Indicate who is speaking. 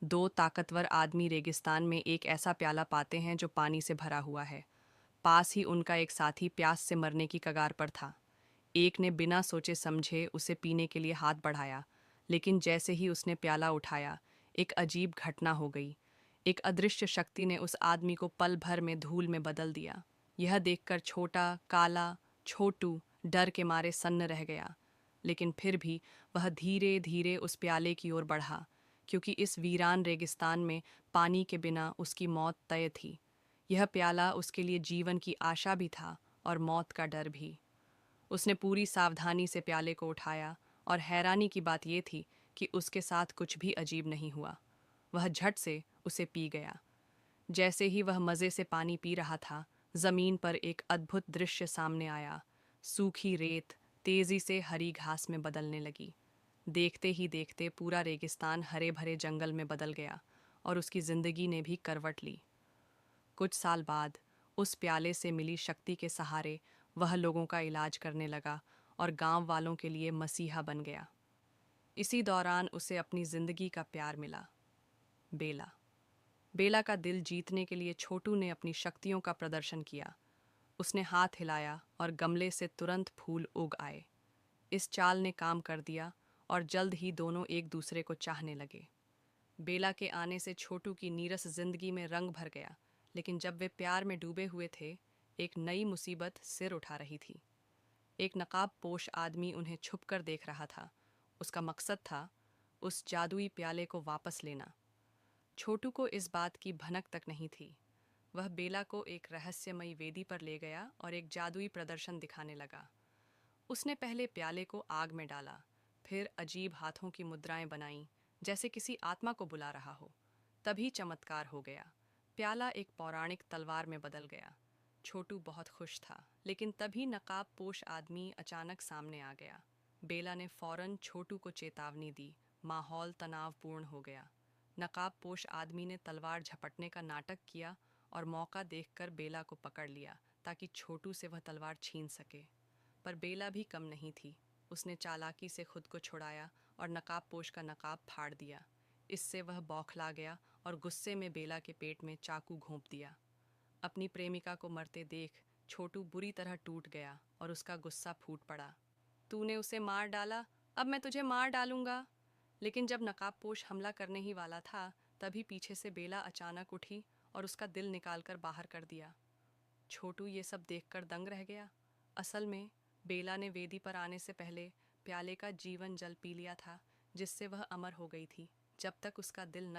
Speaker 1: दो ताकतवर आदमी रेगिस्तान में एक ऐसा प्याला पाते हैं जो पानी से भरा हुआ है। पास ही उनका एक साथी प्यास से मरने की कगार पर था। एक ने बिना सोचे समझे उसे पीने के लिए हाथ बढ़ाया, लेकिन जैसे ही उसने प्याला उठाया, एक अजीब घटना हो गई। एक अदृश्य शक्ति ने उस आदमी को पल भर में धूल में बदल दिया। यह देखकर छोटा, काला, छोटू डर के मारे सन्न रह गया। लेकिन फिर भी वह धीरे धीरे उस प्याले की ओर बढ़ा, क्योंकि इस वीरान रेगिस्तान में पानी के बिना उसकी मौत तय थी। यह प्याला उसके लिए जीवन की आशा भी था और मौत का डर भी। उसने पूरी सावधानी से प्याले को उठाया, और हैरानी की बात यह थी कि उसके साथ कुछ भी अजीब नहीं हुआ। वह झट से उसे पी गया। जैसे ही वह मज़े से पानी पी रहा था, ज़मीन पर एक अद्भुत दृश्य सामने आया। सूखी रेत तेज़ी से हरी घास में बदलने लगी। देखते ही देखते पूरा रेगिस्तान हरे भरे जंगल में बदल गया, और उसकी ज़िंदगी ने भी करवट ली। कुछ साल बाद उस प्याले से मिली शक्ति के सहारे वह लोगों का इलाज करने लगा और गांव वालों के लिए मसीहा बन गया। इसी दौरान उसे अपनी ज़िंदगी का प्यार मिला, बेला। बेला का दिल जीतने के लिए छोटू ने अपनी शक्तियों का प्रदर्शन किया। उसने हाथ हिलाया और गमले से तुरंत फूल उग आए। इस चाल ने काम कर दिया, और जल्द ही दोनों एक दूसरे को चाहने लगे। बेला के आने से छोटू की नीरस जिंदगी में रंग भर गया, लेकिन जब वे प्यार में डूबे हुए थे, एक नई मुसीबत सिर उठा रही थी। एक नकाबपोश आदमी उन्हें छुपकर देख रहा था। उसका मकसद था उस जादुई प्याले को वापस लेना। छोटू को इस बात की भनक तक नहीं थी। वह बेला को एक रहस्यमयी वेदी पर ले गया और एक जादुई प्रदर्शन दिखाने लगा। उसने पहले प्याले को आग में डाला, फिर अजीब हाथों की मुद्राएं बनाईं, जैसे किसी आत्मा को बुला रहा हो। तभी चमत्कार हो गया। प्याला एक पौराणिक तलवार में बदल गया। छोटू बहुत खुश था, लेकिन तभी नकाबपोश आदमी अचानक सामने आ गया। बेला ने फौरन छोटू को चेतावनी दी। माहौल तनावपूर्ण हो गया। नकाबपोश आदमी ने तलवार झपटने का नाटक किया और मौका देखकर बेला को पकड़ लिया, ताकि छोटू से वह तलवार छीन सके। पर बेला भी कम नहीं थी। उसने चालाकी से खुद को छुड़ाया और नकाबपोश का नकाब फाड़ दिया। इससे वह बौखला गया और गुस्से में बेला के पेट में चाकू घोंप दिया। अपनी प्रेमिका को मरते देख छोटू बुरी तरह टूट गया और उसका गुस्सा फूट पड़ा। तूने उसे मार डाला, अब मैं तुझे मार डालूंगा। लेकिन जब नकाबपोश हमला करने ही वाला था, तभी पीछे से बेला अचानक उठी और उसका दिल निकालकर बाहर कर दिया। छोटू ये सब देखकर दंग रह गया। असल में बेला ने वेदी पर आने से पहले प्याले का जीवन जल पी लिया था, जिससे वह अमर हो गई थी। जब तक उसका दिल न